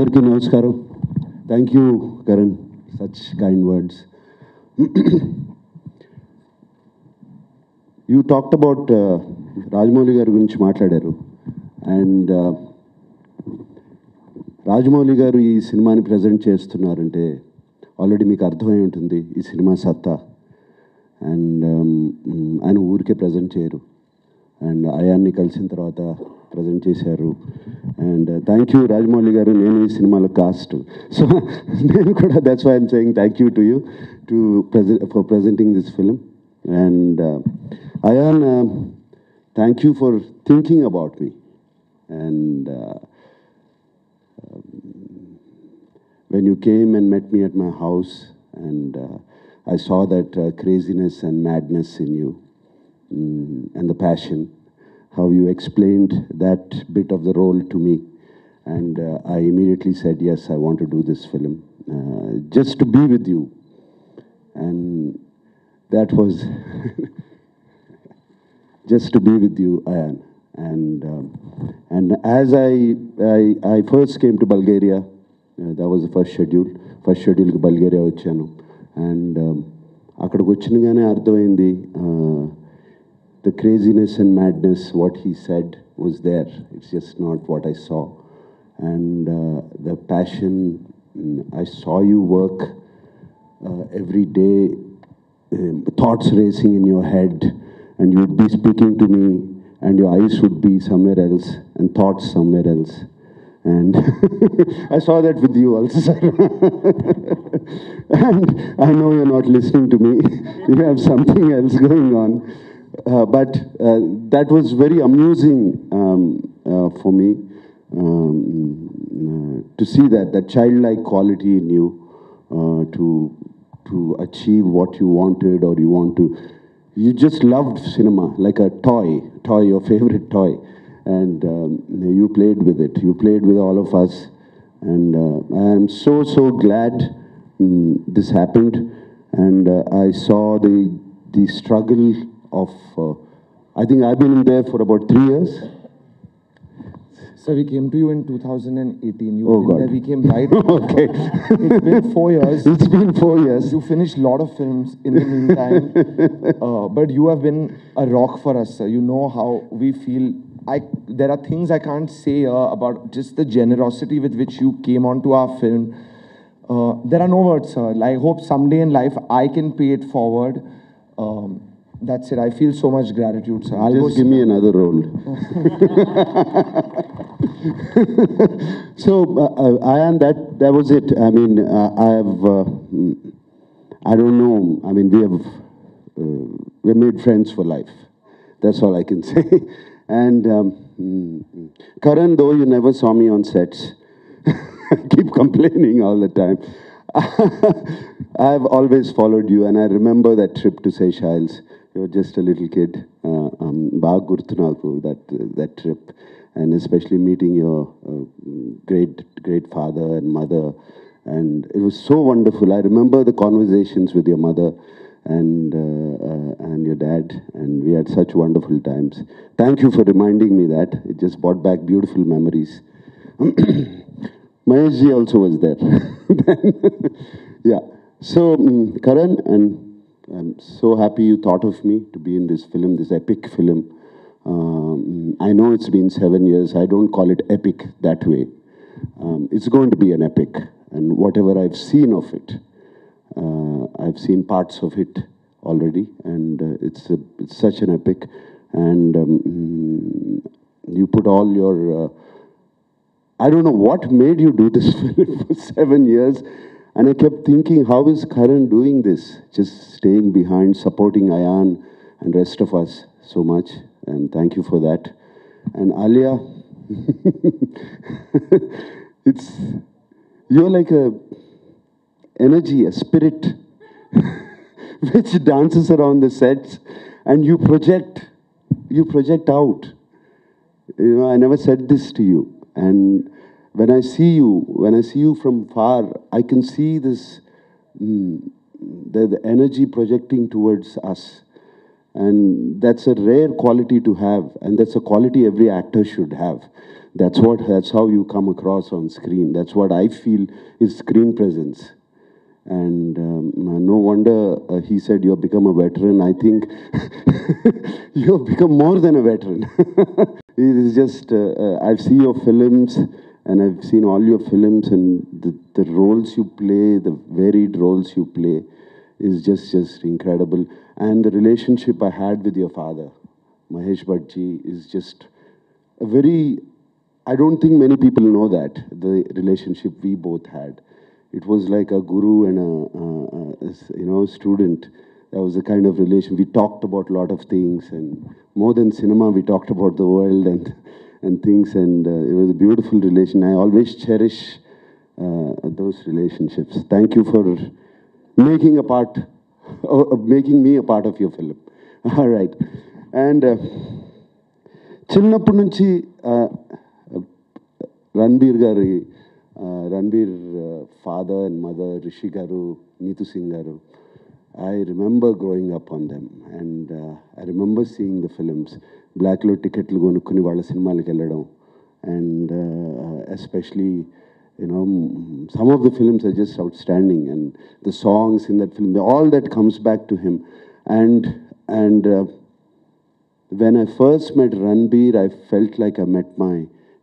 Andarki namaskaram. Thank you, Karan. Such kind words. You talked about Rajamouli garu gurinchi మాట్లాడారు. And Rajamouli గారు ఈ సినిమాని present చేస్తున్నారంటే already మీకు అర్థమై ఉంటుంది ఈ సినిమా సత్తా. అండ్ ఆయన ఊరికే ప్రజెంట్ చేయరు. అండ్ అయాన్ని కలిసిన తర్వాత ప్రజెంట్ చేశారు. అండ్ థ్యాంక్ యూ రాజమౌళి గారు, నేను ఈ సినిమాలో కాస్ట్. సో నేను కూడా that's why I'm saying thank you to you for presenting this film. And Ayan, thank you for thinking about me. And when you came and met me at my house, and I saw that craziness and madness in you, and the passion, how you explained that bit of the role to me, and I immediately said, yes, I want to do this film, just to be with you. And that was just to be with you, Ayan. And as I first came to Bulgaria, that was the first schedule ki Bulgaria vachanu. And akkadiki vachinagane ardhamaindi the craziness and madness, what he said was there. It's just not what I saw. And the passion, I saw you work every day, thoughts racing in your head, and you'd be speaking to me, and your eyes would be somewhere else and thoughts somewhere else. And I saw that with you also, sir. And I know you're not listening to me. You have something else going on. But that was very amusing for me to see that childlike quality in you, to achieve what you wanted, or you want to. You just loved cinema like a toy, your favorite toy. And you played with it. You played with all of us. And I am so glad this happened. And I saw the struggle of, I think I've been in there for about 3 years. So we came to you in 2018. You Oh, were God. there, we came right. Okay. It's been 4 years. It's been 4 years. You finished a lot of films in the meantime. But you have been a rock for us, sir. You know how we feel. There are things I can't say about just the generosity with which you came onto our film. There are no words, sir. I hope someday in life I can pay it forward. That's it. I feel so much gratitude, sir. Just give me another role. So, Ayan, that was it. I mean, I have, I don't know. I mean, we've made friends for life. That's all I can say. And Karan, though you never saw me on sets, I keep complaining all the time. I've always followed you, and I remember that trip to Seychelles. You were just a little kid. Baag gurtu naku, that trip, and especially meeting your great father and mother, and it was so wonderful. I remember the conversations with your mother and your dad, and we had such wonderful times. Thank you for reminding me that. It just brought back beautiful memories. Mahesh ji also was there. Yeah. So, Karan, and I'm so happy you thought of me to be in this film, this epic film. I know it's been 7 years. I don't call it epic that way. It's going to be an epic, and whatever I've seen of it, I've seen parts of it already, and it's such an epic. And you put all your, I don't know what made you do this film for 7 years. And I kept thinking, how is Karan doing this? Just staying behind, supporting Ayan and rest of us so much. And thank you for that. And Alia, you're like a energy, a spirit, which dances around the sets, and you project out. You know, I never said this to you. And when I see you from far, I can see this, the energy projecting towards us. And that's a rare quality to have, and that's a quality every actor should have. That's how you come across on screen. That's what I feel is screen presence. And no wonder he said you have become a veteran. I think you have become more than a veteran. It is just, I've seen your films, and I've seen all your films, and the roles you play, the varied roles you play, is just incredible. And the relationship I had with your father, Mahesh Bhattji, is just a very, I don't think many people know that, the relationship we both had. It was like a guru and a student. That was the kind of relation. We talked about a lot of things, and more than cinema, we talked about the world and things, and it was a beautiful relation. I always cherish those relationships. Thank you for making making me a part of your film. All right. And చిన్నప్పటి నుంచి Ranbir father and mother, Rishi Garu, Neetu Singh Garu, I remember growing up on them, and I remember seeing the films. Black lo ticketlu కొనుక్కుని వాళ్ళ సినిమాలకు వెళ్ళడం, and especially, you know, some of the films are just outstanding, and the songs in that film, all that comes back to him. And when I first met Ranbir, I felt like I met my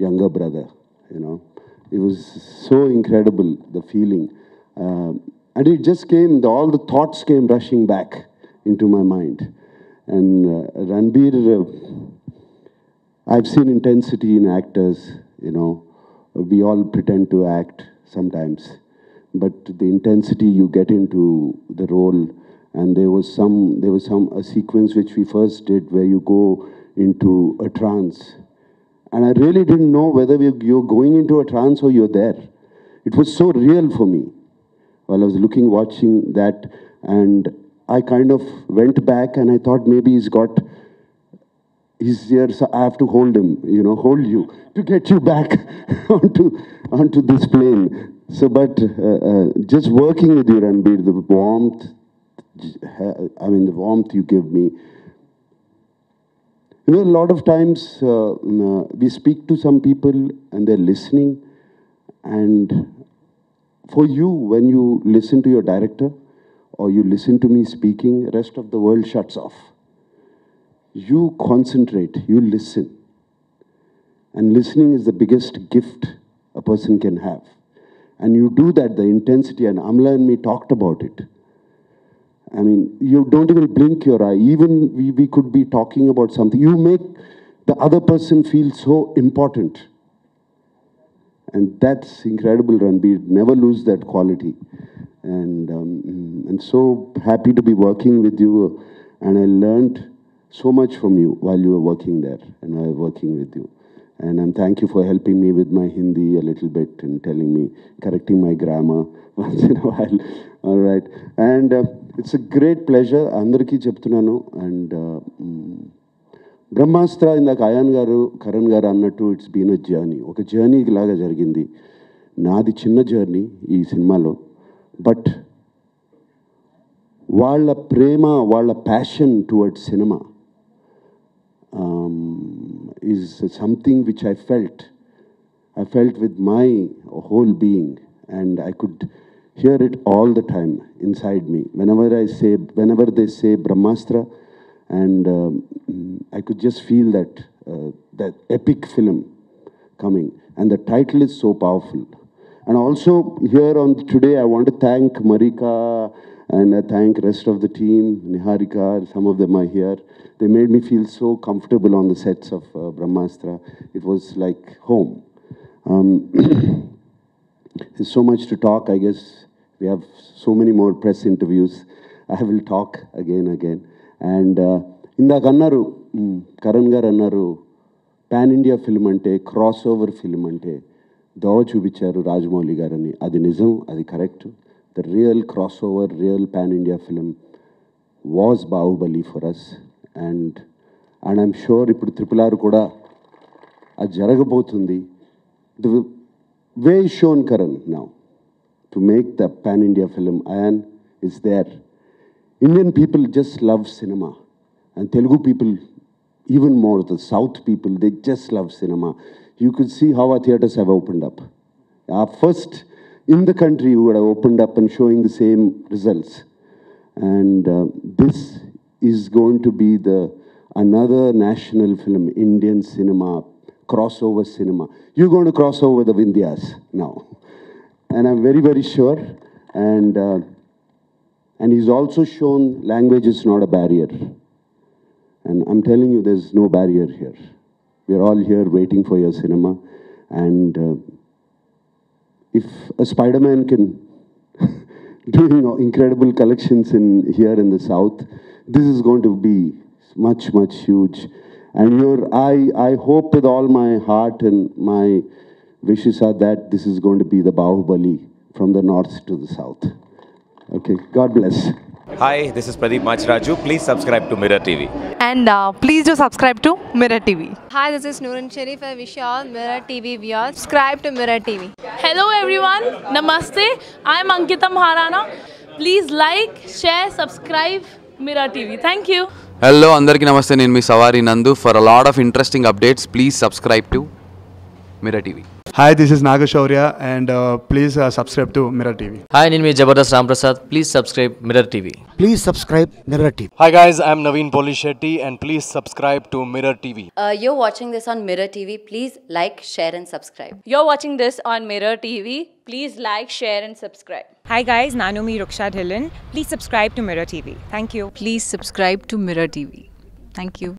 younger brother, you know. It was so incredible, the feeling. And it just came, all the thoughts came rushing back into my mind. And Ranbir, I've seen intensity in actors, you know. We all pretend to act sometimes. But the intensity you get into the role, and there was a sequence which we first did where you go into a trance. And I really didn't know whether you're going into a trance or you're there. It was so real for me while I was watching that, and I kind of went back and I thought maybe he's here, so I have to hold him, you know, hold you to get you back onto this plane. So, but just working with you, Ranbir, the warmth, the warmth you give me. You know, a lot of times we speak to some people and they're listening, and for you, when you listen to your director or you listen to me speaking, the rest of the world shuts off. You concentrate, you listen. And listening is the biggest gift a person can have. And you do that, the intensity, and Amla and me talked about it. I mean, you don't even blink your eye. Even we could be talking about something. You make the other person feel so important. And that's incredible, Ranbir. Never lose that quality. And so happy to be working with you. And I learned so much from you while you were working there, and I was working with you. And I'm thank you for helping me with my Hindi a little bit and telling me, correcting my grammar once in a while. All right. And it's a great pleasure. Andariki cheptunanu. And Brahmastra indak Ayan garu, Karan garu annattu, it's been a journey. Oka journey laga jarigindi. Naadi chinna journey ee cinemalo. But వాళ్ళ ప్రేమ, వాళ్ళ passion towards cinema is something which I felt with my whole being, and I could hear it all the time inside me. Whenever they say Brahmastra, and I could just feel that epic film coming, and the title is so powerful. And also here on today, I want to thank Marika, and I thank rest of the team, Niharika, some of them are here. They made me feel so comfortable on the sets of Brahmastra. It was like home. There's so much to talk. I guess we have so many more press interviews. I will talk again. And indak annaru, Karan garu annaru, pan India film ante, crossover film ante, దోవ చూపించారు రాజమౌళి గారని. అది నిజం, అది correct. The real crossover, real pan-India film was Bahubali for us. And I'm sure ఇప్పుడు RRR కూడా అది జరగబోతుంది. The way shown Karan now to make the pan-India film, Ayan, is there. Indian people just love cinema. And Telugu people, even more, the South people, they just love cinema. You could see how our theatres have opened up. Our first in the country who would have opened up and showing the same results. And this is going to be another national film, Indian cinema, crossover cinema. You're going to cross over the Vindhyas now. And I'm very, very sure. And he's also shown language is not a barrier. And I'm telling you, there's no barrier here. We're all here waiting for your cinema. And if a Spider-Man can do incredible collections here in the South, this is going to be much, much huge. And I hope with all my heart and my wishes are that this is going to be the Bahubali from the north to the south. Okay, God bless. Hi, this is Pradeep Machraju. Please subscribe to Mirror TV. And please do subscribe to Mirror TV. Hi, this is Noorun Sharif. I wish you all Mirror TV viewers subscribe to Mirror TV. Hello everyone, Namaste. I am Ankita Maharana. Please like, share, subscribe Mirror TV. Thank you. Hello, andarki namaste. Nenu mi Savari Nandu. For a lot of interesting updates, please subscribe to Mirror TV. Hi, this is Nagashaurya and please subscribe to Mirror TV. Hi, name is Jabardast Ramprasad. Please subscribe Mirror TV. Please subscribe Mirror TV. Hi guys, I'm Naveen Polishetty and please subscribe to Mirror TV. You're watching this on Mirror TV. Please like, share and subscribe. You're watching this on Mirror TV. Please like, share and subscribe. Hi guys, Nanumi Ruksha Dhillon. Please subscribe to Mirror TV. Thank you. Please subscribe to Mirror TV. Thank you.